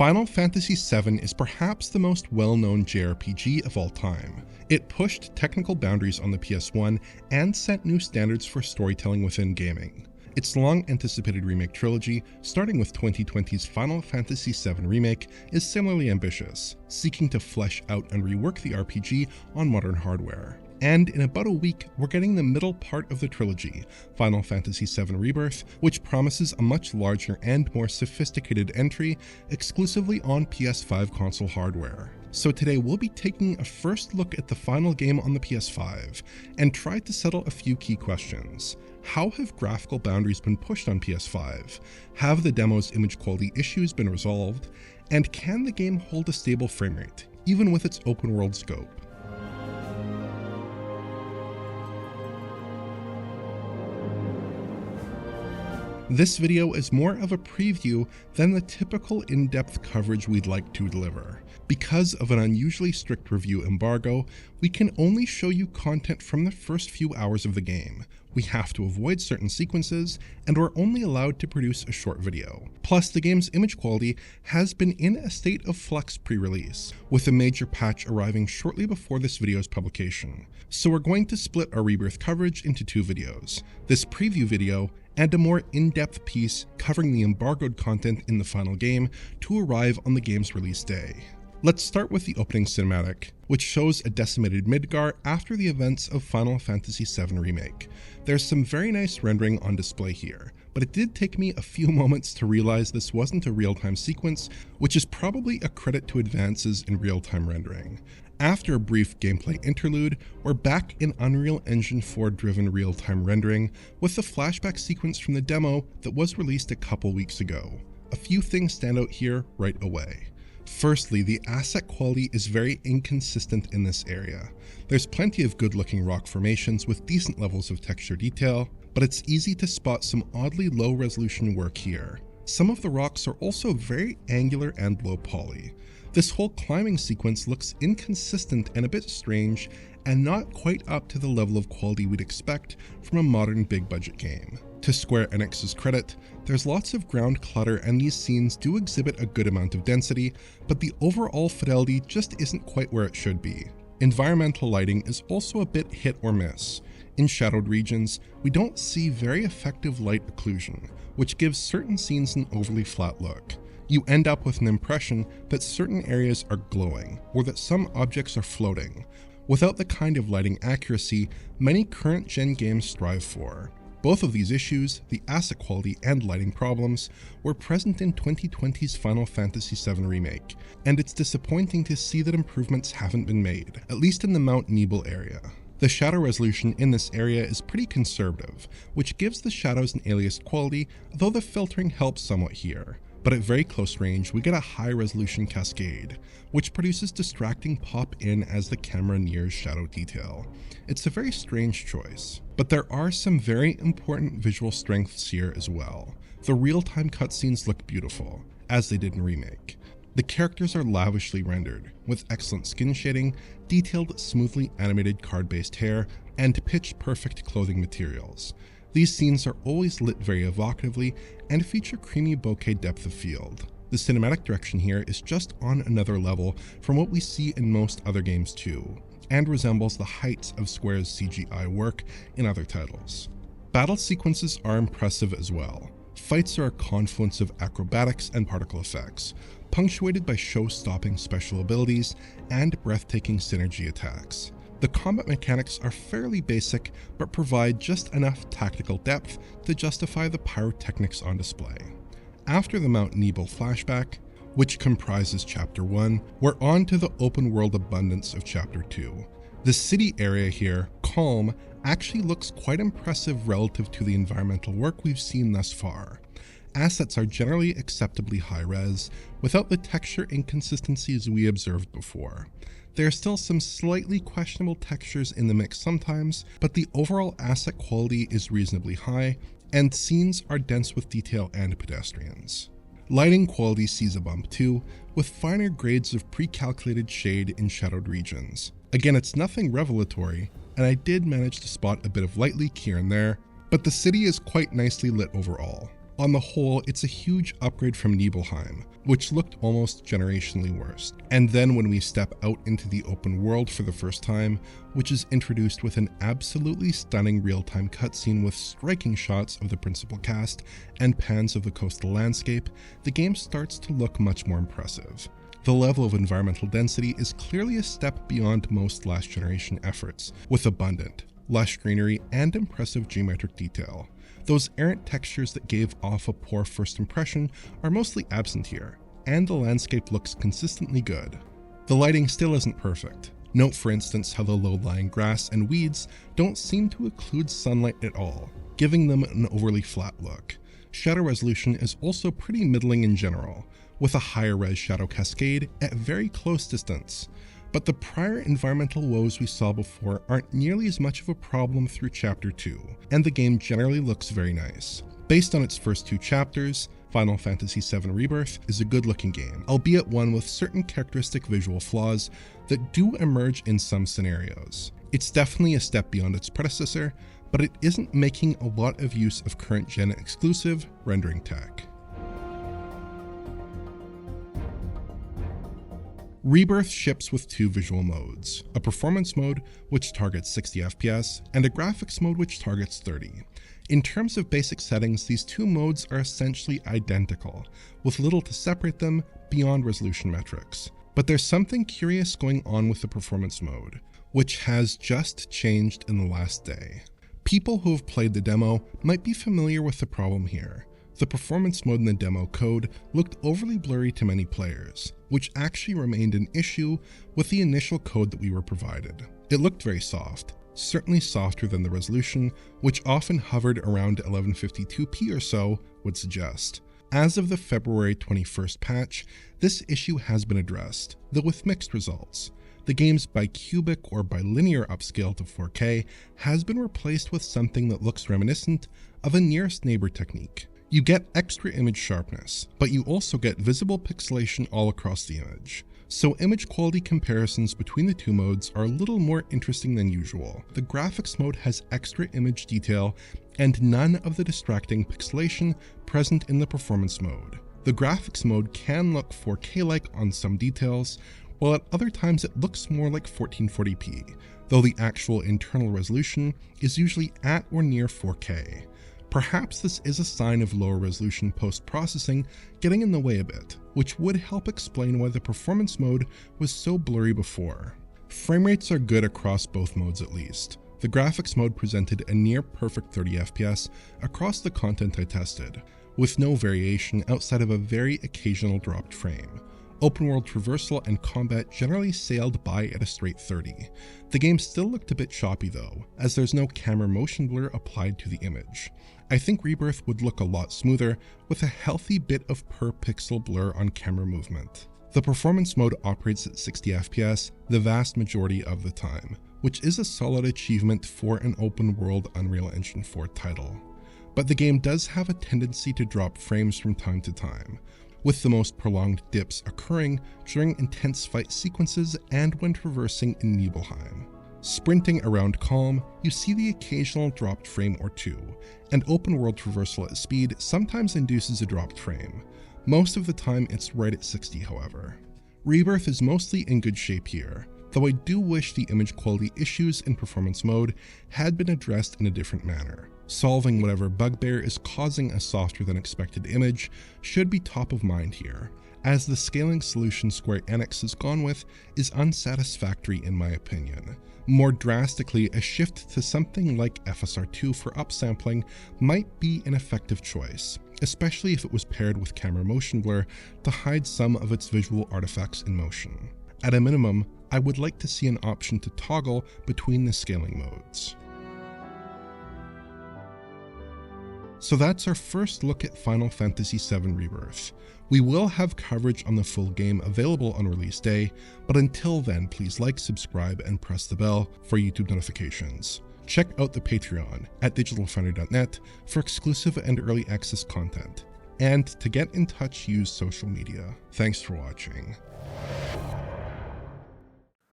Final Fantasy VII is perhaps the most well-known JRPG of all time. It pushed technical boundaries on the PS1 and set new standards for storytelling within gaming. Its long-anticipated remake trilogy, starting with 2020's Final Fantasy VII Remake, is similarly ambitious, seeking to flesh out and rework the RPG on modern hardware. And in about a week, we're getting the middle part of the trilogy, Final Fantasy VII Rebirth, which promises a much larger and more sophisticated entry exclusively on PS5 console hardware. So today we'll be taking a first look at the final game on the PS5 and try to settle a few key questions. How have graphical boundaries been pushed on PS5? Have the demo's image quality issues been resolved? And can the game hold a stable framerate, even with its open world scope? This video is more of a preview than the typical in-depth coverage we'd like to deliver. Because of an unusually strict review embargo, we can only show you content from the first few hours of the game. We have to avoid certain sequences, and we're only allowed to produce a short video. Plus, the game's image quality has been in a state of flux pre-release, with a major patch arriving shortly before this video's publication. So we're going to split our Rebirth coverage into two videos, this preview video and a more in-depth piece covering the embargoed content in the final game to arrive on the game's release day. Let's start with the opening cinematic, which shows a decimated Midgar after the events of Final Fantasy VII Remake. There's some very nice rendering on display here, but it did take me a few moments to realize this wasn't a real-time sequence, which is probably a credit to advances in real-time rendering. After a brief gameplay interlude, we're back in Unreal Engine 4 driven real-time rendering with the flashback sequence from the demo that was released a couple weeks ago. A few things stand out here right away. Firstly, the asset quality is very inconsistent in this area. There's plenty of good-looking rock formations with decent levels of texture detail, but it's easy to spot some oddly low-resolution work here. Some of the rocks are also very angular and low poly. This whole climbing sequence looks inconsistent and a bit strange, and not quite up to the level of quality we'd expect from a modern big-budget game. To Square Enix's credit, there's lots of ground clutter and these scenes do exhibit a good amount of density, but the overall fidelity just isn't quite where it should be. Environmental lighting is also a bit hit or miss. In shadowed regions, we don't see very effective light occlusion, which gives certain scenes an overly flat look. You end up with an impression that certain areas are glowing, or that some objects are floating, without the kind of lighting accuracy many current-gen games strive for. Both of these issues, the asset quality and lighting problems, were present in 2020's Final Fantasy VII Remake, and it's disappointing to see that improvements haven't been made, at least in the Mount Nebel area. The shadow resolution in this area is pretty conservative, which gives the shadows an aliased quality, though the filtering helps somewhat here. But at very close range, we get a high-resolution cascade, which produces distracting pop-in as the camera nears shadow detail. It's a very strange choice, but there are some very important visual strengths here as well. The real-time cutscenes look beautiful, as they did in Remake. The characters are lavishly rendered, with excellent skin shading, detailed, smoothly animated card-based hair, and pitch-perfect clothing materials. These scenes are always lit very evocatively and feature creamy bokeh depth of field. The cinematic direction here is just on another level from what we see in most other games too, and resembles the heights of Square's CGI work in other titles. Battle sequences are impressive as well. Fights are a confluence of acrobatics and particle effects, punctuated by show-stopping special abilities and breathtaking synergy attacks. The combat mechanics are fairly basic, but provide just enough tactical depth to justify the pyrotechnics on display. After the Mount Nebel flashback, which comprises Chapter 1, we're on to the open world abundance of Chapter 2. The city area here, Calm, actually looks quite impressive relative to the environmental work we've seen thus far. Assets are generally acceptably high-res, without the texture inconsistencies we observed before. There are still some slightly questionable textures in the mix sometimes, but the overall asset quality is reasonably high, and scenes are dense with detail and pedestrians. Lighting quality sees a bump too, with finer grades of pre-calculated shade in shadowed regions. Again, it's nothing revelatory, and I did manage to spot a bit of light leak here and there, but the city is quite nicely lit overall. On the whole, it's a huge upgrade from Nibelheim, which looked almost generationally worse. And then when we step out into the open world for the first time, which is introduced with an absolutely stunning real-time cutscene with striking shots of the principal cast and pans of the coastal landscape, the game starts to look much more impressive. The level of environmental density is clearly a step beyond most last generation efforts, with abundant, lush greenery and impressive geometric detail. Those errant textures that gave off a poor first impression are mostly absent here, and the landscape looks consistently good. The lighting still isn't perfect. Note for instance how the low-lying grass and weeds don't seem to occlude sunlight at all, giving them an overly flat look. Shadow resolution is also pretty middling in general, with a higher res shadow cascade at very close distance. But the prior environmental woes we saw before aren't nearly as much of a problem through Chapter 2, and the game generally looks very nice. Based on its first 2 chapters, Final Fantasy VII Rebirth is a good-looking game, albeit one with certain characteristic visual flaws that do emerge in some scenarios. It's definitely a step beyond its predecessor, but it isn't making a lot of use of current-gen exclusive rendering tech. Rebirth ships with 2 visual modes, a performance mode which targets 60 FPS and a graphics mode which targets 30. In terms of basic settings, these 2 modes are essentially identical, with little to separate them beyond resolution metrics. But there's something curious going on with the performance mode, which has just changed in the last day. People who have played the demo might be familiar with the problem here. The performance mode in the demo code looked overly blurry to many players, which actually remained an issue with the initial code that we were provided. It looked very soft, certainly softer than the resolution, which often hovered around 1152p or so would suggest. As of the February 21st patch, this issue has been addressed, though with mixed results. The game's bicubic or bilinear upscale to 4K has been replaced with something that looks reminiscent of a nearest neighbor technique. You get extra image sharpness, but you also get visible pixelation all across the image. So image quality comparisons between the 2 modes are a little more interesting than usual. The graphics mode has extra image detail and none of the distracting pixelation present in the performance mode. The graphics mode can look 4K-like on some details, while at other times it looks more like 1440p, though the actual internal resolution is usually at or near 4K. Perhaps this is a sign of lower resolution post-processing getting in the way a bit, which would help explain why the performance mode was so blurry before. Frame rates are good across both modes at least. The graphics mode presented a near perfect 30 FPS across the content I tested, with no variation outside of a very occasional dropped frame. Open world traversal and combat generally sailed by at a straight 30. The game still looked a bit choppy though, as there's no camera motion blur applied to the image. I think Rebirth would look a lot smoother with a healthy bit of per pixel blur on camera movement. The performance mode operates at 60 FPS the vast majority of the time, which is a solid achievement for an open world Unreal Engine 4 title. But the game does have a tendency to drop frames from time to time, with the most prolonged dips occurring during intense fight sequences and when traversing in Nibelheim. Sprinting around Calm, you see the occasional dropped frame or 2, and open world traversal at speed sometimes induces a dropped frame. Most of the time it's right at 60 however. Rebirth is mostly in good shape here, though I do wish the image quality issues in performance mode had been addressed in a different manner. Solving whatever bugbear is causing a softer than expected image should be top of mind here, as the scaling solution Square Enix has gone with is unsatisfactory in my opinion. More drastically, a shift to something like FSR2 for upsampling might be an effective choice, especially if it was paired with camera motion blur to hide some of its visual artifacts in motion. At a minimum, I would like to see an option to toggle between the scaling modes. So that's our first look at Final Fantasy VII Rebirth. We will have coverage on the full game available on release day, but until then, please like, subscribe, and press the bell for YouTube notifications. Check out the Patreon at digitalfoundry.net for exclusive and early access content. And to get in touch, use social media. Thanks for watching.